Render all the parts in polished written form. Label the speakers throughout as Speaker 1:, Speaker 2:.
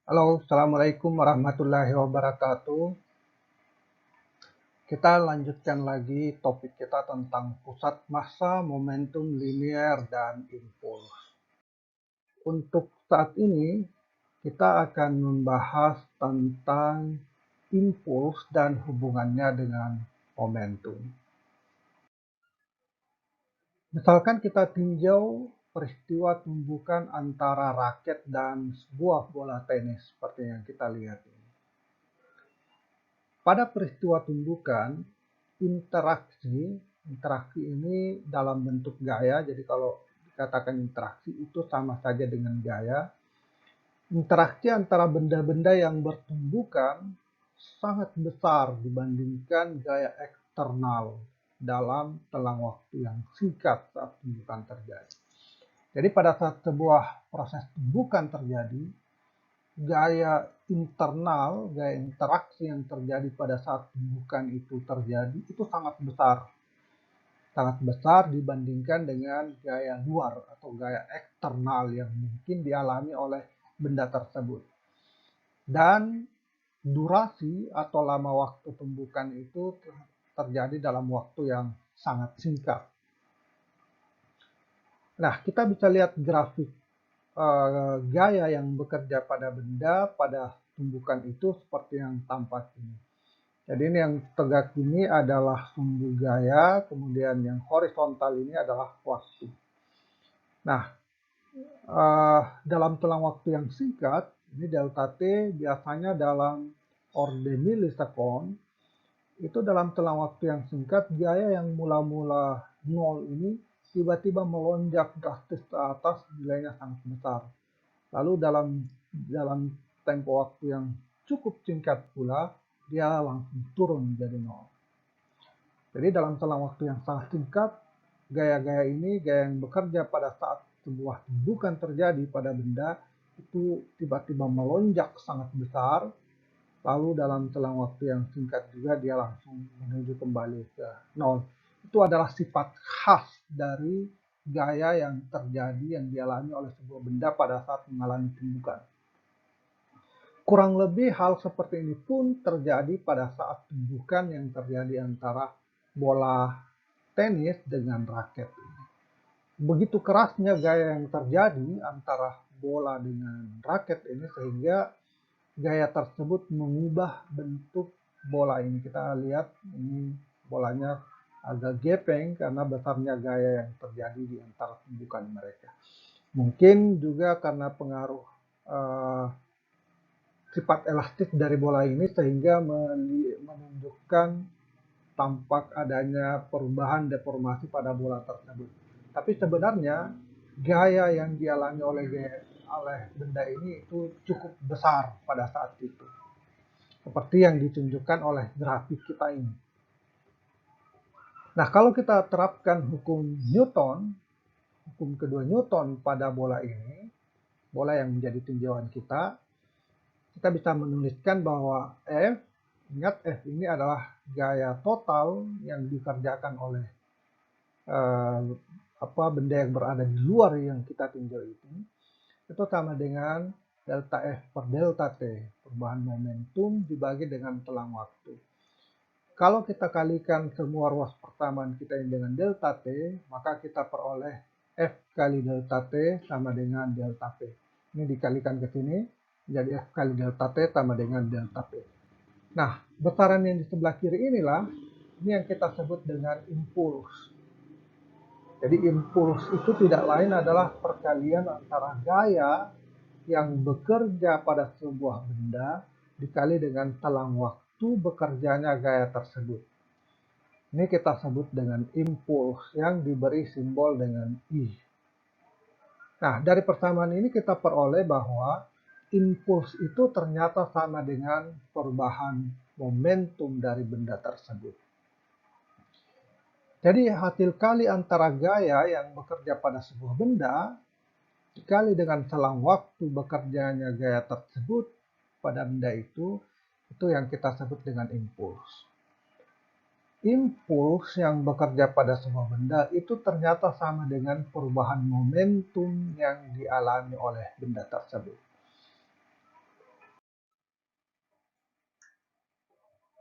Speaker 1: Halo, Assalamualaikum warahmatullahi wabarakatuh. Kita lanjutkan lagi topik kita tentang pusat massa, momentum linier, dan impuls. Untuk saat ini, kita akan membahas tentang impuls dan hubungannya dengan momentum. Misalkan kita tinjau peristiwa tumbukan antara raket dan sebuah bola tenis seperti yang kita lihat ini. Pada peristiwa tumbukan, interaksi ini dalam bentuk gaya. Jadi kalau dikatakan interaksi itu sama saja dengan gaya. Interaksi antara benda-benda yang bertumbukan sangat besar dibandingkan gaya eksternal dalam telang waktu yang singkat saat tumbukan terjadi. Jadi pada saat sebuah proses tumbukan terjadi, gaya internal, gaya interaksi yang terjadi pada saat tumbukan itu terjadi itu sangat besar dibandingkan dengan gaya luar atau gaya eksternal yang mungkin dialami oleh benda tersebut. Dan durasi atau lama waktu tumbukan itu terjadi dalam waktu yang sangat singkat. Nah, kita bisa lihat grafik gaya yang bekerja pada benda pada tumbukan itu seperti yang tampak ini. Jadi ini yang tegak ini adalah sumbu gaya, kemudian yang horizontal ini adalah waktu. Nah, dalam telang waktu yang singkat, ini delta T biasanya dalam orde milisekund, itu dalam telang waktu yang singkat, gaya yang mula-mula 0 ini tiba-tiba melonjak drastis ke atas, nilainya sangat besar. Lalu dalam tempo waktu yang cukup singkat pula, dia langsung turun menjadi 0. Jadi dalam selang waktu yang sangat singkat, gaya-gaya ini, gaya yang bekerja pada saat sebuah tumbukan terjadi pada benda, itu tiba-tiba melonjak sangat besar, lalu dalam selang waktu yang singkat juga dia langsung menuju kembali ke 0. Itu adalah sifat khas dari gaya yang terjadi, yang dialami oleh sebuah benda pada saat mengalami tumbukan. Kurang lebih hal seperti ini pun terjadi pada saat tumbukan yang terjadi antara bola tenis dengan raket. Begitu kerasnya gaya yang terjadi antara bola dengan raket ini sehingga gaya tersebut mengubah bentuk bola ini. Kita lihat ini bolanya agak gepeng karena besarnya gaya yang terjadi di antara tumbukan mereka. Mungkin juga karena pengaruh sifat elastis dari bola ini sehingga menunjukkan tampak adanya perubahan deformasi pada bola tersebut. Tapi sebenarnya gaya yang dialami oleh benda ini itu cukup besar pada saat itu. Seperti yang ditunjukkan oleh grafik kita ini. Nah, kalau kita terapkan hukum Newton, hukum kedua Newton pada bola ini, bola yang menjadi tinjauan kita bisa menuliskan bahwa F, ingat F ini adalah gaya total yang dikerjakan oleh benda yang berada di luar yang kita tinjau itu sama dengan delta F per delta T, perubahan momentum dibagi dengan telang waktu. Kalau kita kalikan semua ruas persamaan kita ini dengan delta T, maka kita peroleh F kali delta T sama dengan delta P. Ini dikalikan ke sini, jadi F kali delta T sama dengan delta P. Nah, besaran yang di sebelah kiri inilah, ini yang kita sebut dengan impuls. Jadi impuls itu tidak lain adalah perkalian antara gaya yang bekerja pada sebuah benda dikali dengan telang waktu bekerjanya gaya tersebut. Ini kita sebut dengan impuls yang diberi simbol dengan I. Nah, dari persamaan ini kita peroleh bahwa impuls itu ternyata sama dengan perubahan momentum dari benda tersebut. Jadi hasil kali antara gaya yang bekerja pada sebuah benda dikali dengan selang waktu bekerjanya gaya tersebut pada benda itu yang kita sebut dengan impuls. Impuls yang bekerja pada sebuah benda itu ternyata sama dengan perubahan momentum yang dialami oleh benda tersebut.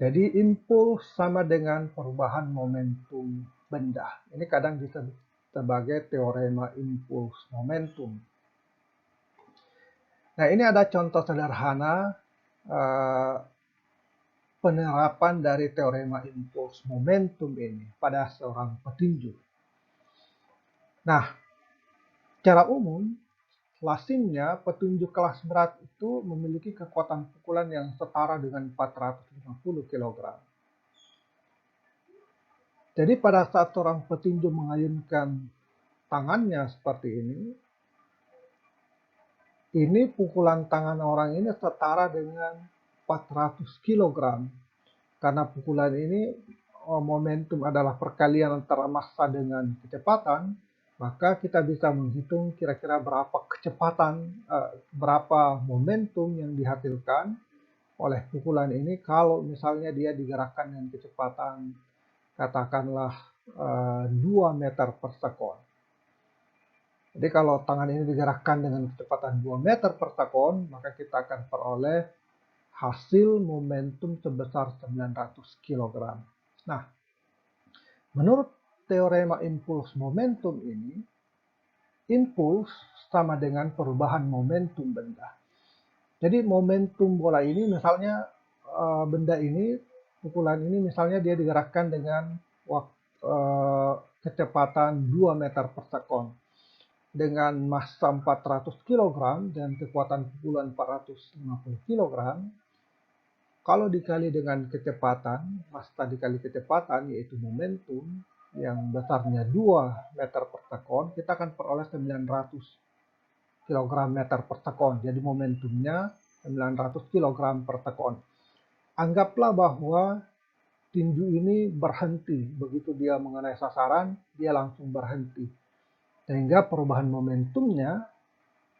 Speaker 1: Jadi impuls sama dengan perubahan momentum benda. Ini kadang disebut sebagai teorema impuls momentum. Nah, ini ada contoh sederhana penerapan dari teorema impuls momentum ini pada seorang petinju. Nah, secara umum, lazimnya petinju kelas berat itu memiliki kekuatan pukulan yang setara dengan 450 kg. Jadi pada saat seorang petinju mengayunkan tangannya seperti ini pukulan tangan orang ini setara dengan 400 kg. Karena pukulan ini momentum adalah perkalian antara massa dengan kecepatan, maka kita bisa menghitung kira-kira berapa kecepatan, berapa momentum yang dihasilkan oleh pukulan ini kalau misalnya dia digerakkan dengan kecepatan katakanlah 2 meter per sekon. Jadi kalau tangan ini digerakkan dengan kecepatan 2 meter per sekon, maka kita akan peroleh hasil momentum sebesar 900 kg. Nah, menurut teorema impuls momentum ini, impuls sama dengan perubahan momentum benda. Jadi momentum bola ini misalnya benda ini, pukulan ini misalnya dia digerakkan dengan kecepatan 2 meter per sekon. Dengan massa 400 kg dan kekuatan pukulan 450 kg, kalau dikali dengan kecepatan, massa dikali kecepatan yaitu momentum yang besarnya 2 meter per sekon, kita akan peroleh 900 kg meter per sekon. Jadi momentumnya 900 kg per sekon. Anggaplah bahwa tinju ini berhenti. Begitu dia mengenai sasaran, dia langsung berhenti. Sehingga perubahan momentumnya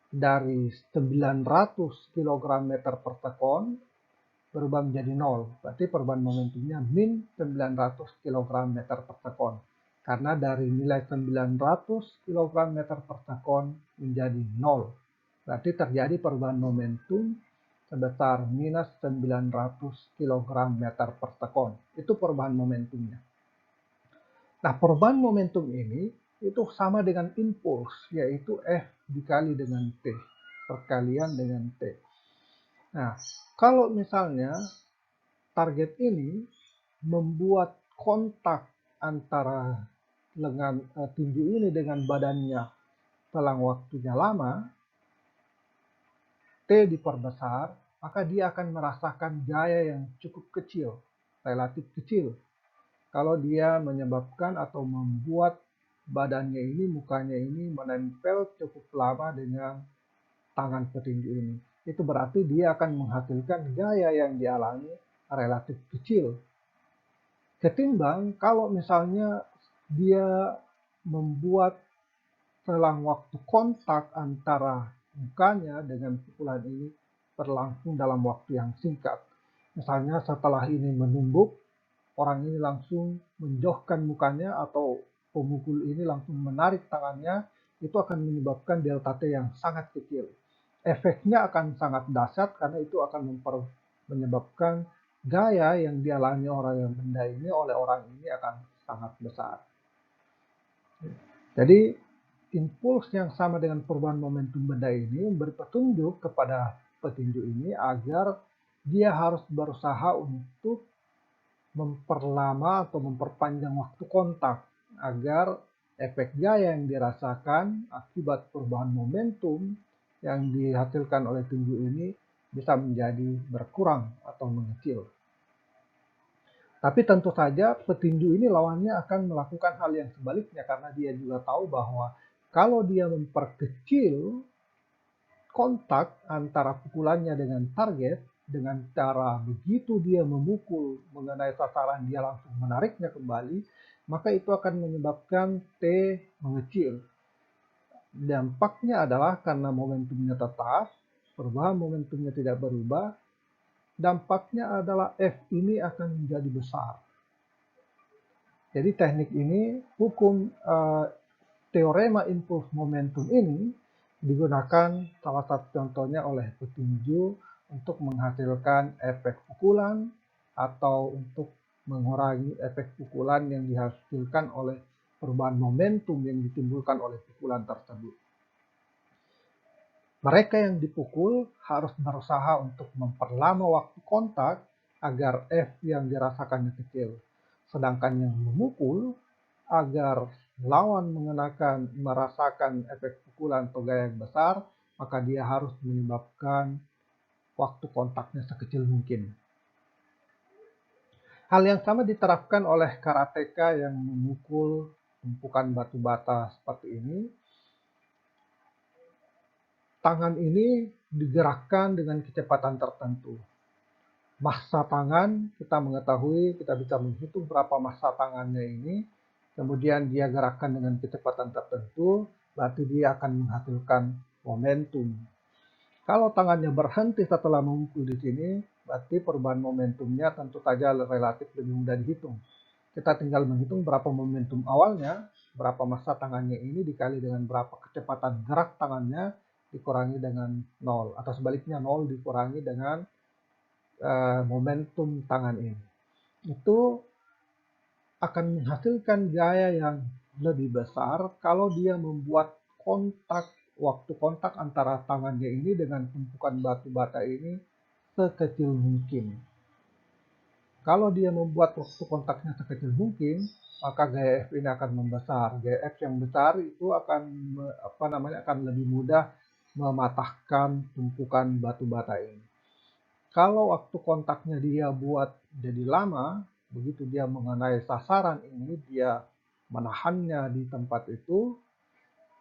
Speaker 1: dari 900 kg meter per sekon berubah menjadi 0. Berarti perubahan momentumnya min 900 kg meter per sekon. Karena dari nilai 900 kg meter per sekon menjadi 0. Berarti terjadi perubahan momentum sebesar minus 900 kg meter per sekon. Itu perubahan momentumnya. Nah, perubahan momentum ini itu sama dengan impuls, yaitu F dikali dengan T, perkalian dengan T. Nah, kalau misalnya target ini membuat kontak antara lengan tinju ini dengan badannya selang waktunya lama, T diperbesar, maka dia akan merasakan gaya yang cukup kecil, relatif kecil. Kalau dia menyebabkan atau membuat badannya ini, mukanya ini menempel cukup lama dengan tangan petinju ini. Itu berarti dia akan menghasilkan gaya yang dialami relatif kecil. Ketimbang kalau misalnya dia membuat selang waktu kontak antara mukanya dengan pukulan ini berlangsung dalam waktu yang singkat. Misalnya setelah ini menumbuk, orang ini langsung menjauhkan mukanya atau pemukul ini langsung menarik tangannya, itu akan menyebabkan delta T yang sangat kecil. Efeknya akan sangat dahsyat karena itu akan menyebabkan gaya yang dialami orang yang benda ini oleh orang ini akan sangat besar. Jadi impuls yang sama dengan perubahan momentum benda ini berpetunjuk kepada petinju ini agar dia harus berusaha untuk memperlama atau memperpanjang waktu kontak agar efek gaya yang dirasakan akibat perubahan momentum yang dihasilkan oleh tinju ini bisa menjadi berkurang atau mengecil. Tapi tentu saja petinju ini lawannya akan melakukan hal yang sebaliknya karena dia juga tahu bahwa kalau dia memperkecil kontak antara pukulannya dengan target, dengan cara begitu dia memukul mengenai sasaran dia langsung menariknya kembali, maka itu akan menyebabkan T mengecil. Dampaknya adalah karena momentumnya tetap, perubahan momentumnya tidak berubah, dampaknya adalah F ini akan menjadi besar. Jadi teknik ini, hukum teorema impuls momentum ini digunakan salah satu contohnya oleh petinju untuk menghasilkan efek pukulan atau untuk mengurangi efek pukulan yang dihasilkan oleh perubahan momentum yang ditimbulkan oleh pukulan tersebut. Mereka yang dipukul harus berusaha untuk memperlama waktu kontak agar F yang dirasakannya kecil. Sedangkan yang memukul agar lawan merasakan efek pukulan atau gaya yang besar, maka dia harus menyebabkan waktu kontaknya sekecil mungkin. Hal yang sama diterapkan oleh karateka yang memukul tumpukan batu bata seperti ini. Tangan ini digerakkan dengan kecepatan tertentu. Massa tangan, kita mengetahui, kita bisa menghitung berapa massa tangannya ini. Kemudian dia gerakkan dengan kecepatan tertentu, berarti dia akan menghasilkan momentum. Kalau tangannya berhenti setelah memukul di sini, berarti perubahan momentumnya tentu saja relatif lebih mudah dihitung. Kita tinggal menghitung berapa momentum awalnya, berapa massa tangannya ini dikali dengan berapa kecepatan gerak tangannya, dikurangi dengan 0. Atau sebaliknya 0 dikurangi dengan momentum tangan ini. Itu akan menghasilkan gaya yang lebih besar kalau dia membuat waktu kontak antara tangannya ini dengan tumpukan batu bata ini sekecil mungkin. Kalau dia membuat waktu kontaknya sekecil mungkin, maka gaya F ini akan membesar. Gaya F yang besar itu akan lebih mudah mematahkan tumpukan batu bata ini. Kalau waktu kontaknya dia buat jadi lama, begitu dia mengenai sasaran ini, dia menahannya di tempat itu,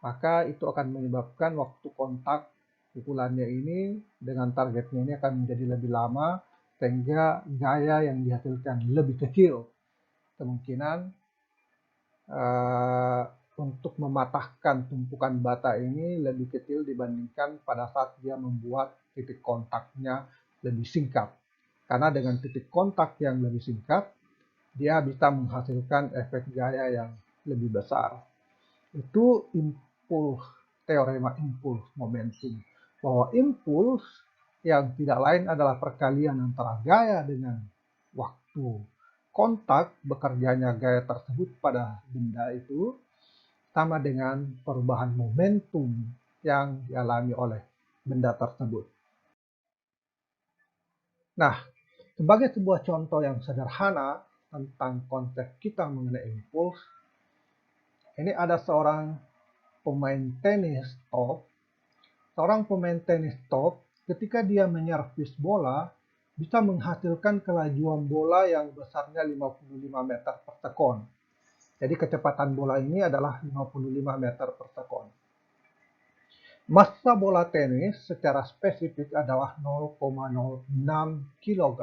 Speaker 1: maka itu akan menyebabkan waktu kontak pukulannya ini dengan targetnya ini akan menjadi lebih lama, sehingga gaya yang dihasilkan lebih kecil. Kemungkinan untuk mematahkan tumpukan bata ini lebih kecil dibandingkan pada saat dia membuat titik kontaknya lebih singkat. Karena dengan titik kontak yang lebih singkat, dia bisa menghasilkan efek gaya yang lebih besar. Itu teorema impuls momentum. Bahwa impuls yang tidak lain adalah perkalian antara gaya dengan waktu kontak bekerjanya gaya tersebut pada benda itu sama dengan perubahan momentum yang dialami oleh benda tersebut. Nah, sebagai sebuah contoh yang sederhana tentang konsep kita mengenai impuls, ini ada seorang pemain tenis top. Seorang pemain tenis top, ketika dia menyervis bola, bisa menghasilkan kelajuan bola yang besarnya 55 meter per sekon. Jadi kecepatan bola ini adalah 55 meter per sekon. Massa bola tenis secara spesifik adalah 0,06 kg.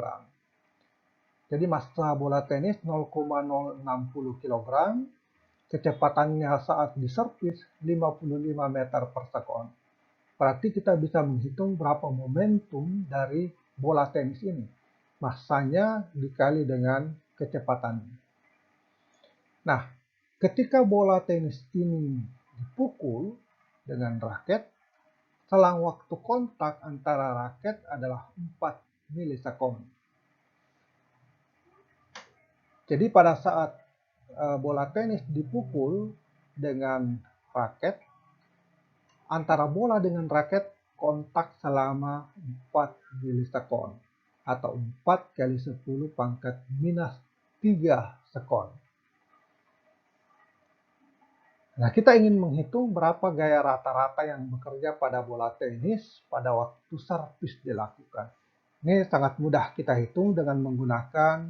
Speaker 1: Jadi massa bola tenis 0,060 kg, kecepatannya saat diservis 55 meter per sekon. Berarti kita bisa menghitung berapa momentum dari bola tenis ini. Massanya dikali dengan kecepatannya. Nah, ketika bola tenis ini dipukul dengan raket, selang waktu kontak antara raket adalah 4 milisekund. Jadi pada saat bola tenis dipukul dengan raket, antara bola dengan raket kontak selama 4 milisekund atau 4 kali 10 pangkat minus 3 sekon. Nah, kita ingin menghitung berapa gaya rata-rata yang bekerja pada bola tenis pada waktu servis dilakukan. Ini sangat mudah kita hitung dengan menggunakan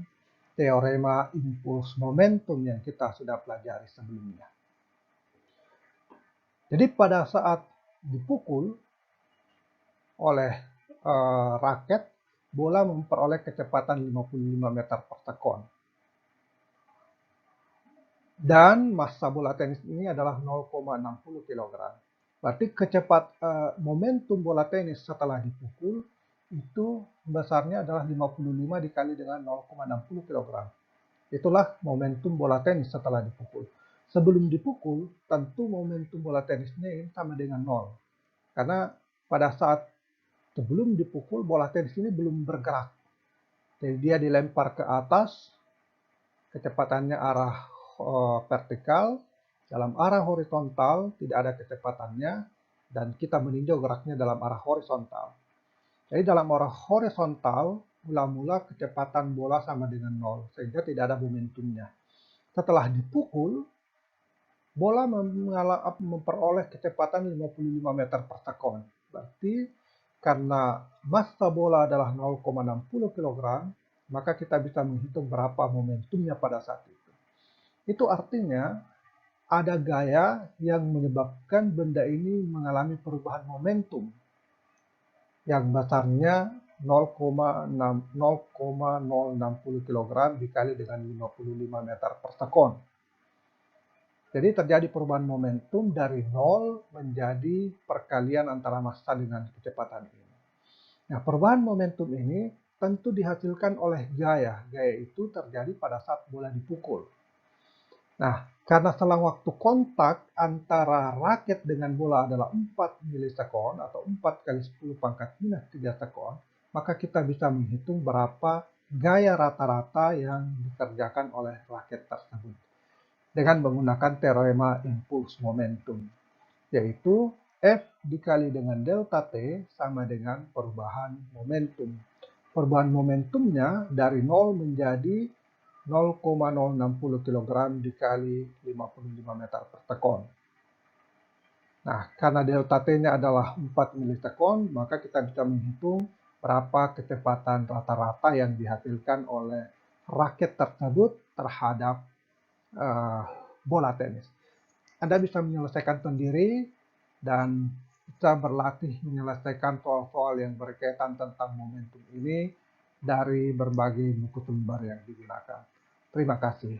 Speaker 1: teorema impuls momentum yang kita sudah pelajari sebelumnya. Jadi pada saat dipukul oleh raket, bola memperoleh kecepatan 55 meter per sekon. Dan massa bola tenis ini adalah 0,60 kg. Berarti momentum bola tenis setelah dipukul itu besarnya adalah 55 dikali dengan 0,60 kg. Itulah momentum bola tenis setelah dipukul. Sebelum dipukul, tentu momentum bola tenisnya ini sama dengan 0. Karena pada saat sebelum dipukul, bola tenis ini belum bergerak. Jadi dia dilempar ke atas, kecepatannya arah vertikal, dalam arah horizontal tidak ada kecepatannya, dan kita meninjau geraknya dalam arah horizontal. Jadi dalam arah horizontal, mula-mula kecepatan bola sama dengan 0, sehingga tidak ada momentumnya. Setelah dipukul, bola memperoleh kecepatan 55 meter per sekon. Berarti karena massa bola adalah 0,60 kg, maka kita bisa menghitung berapa momentumnya pada saat itu. Itu artinya ada gaya yang menyebabkan benda ini mengalami perubahan momentum yang besarnya 0,060 kg dikali dengan 55 meter per sekon. Jadi terjadi perubahan momentum dari 0 menjadi perkalian antara massa dengan kecepatan ini. Nah, perubahan momentum ini tentu dihasilkan oleh gaya. Gaya itu terjadi pada saat bola dipukul. Nah, karena selang waktu kontak antara raket dengan bola adalah 4 milisekon atau 4 kali 10 pangkat minus 3 sekon, maka kita bisa menghitung berapa gaya rata-rata yang dikerjakan oleh raket tersebut dengan menggunakan teorema impuls momentum, yaitu F dikali dengan delta T sama dengan perubahan momentum. Perubahan momentumnya dari 0 menjadi 0,060 kg dikali 55 meter per sekon. Nah, karena delta T-nya adalah 4 milisekon, maka kita bisa menghitung berapa kecepatan rata-rata yang dihasilkan oleh raket tersebut terhadap bola tenis. Anda bisa menyelesaikan sendiri dan bisa berlatih menyelesaikan soal-soal yang berkaitan tentang momentum ini dari berbagai buku sumber yang digunakan. Terima kasih.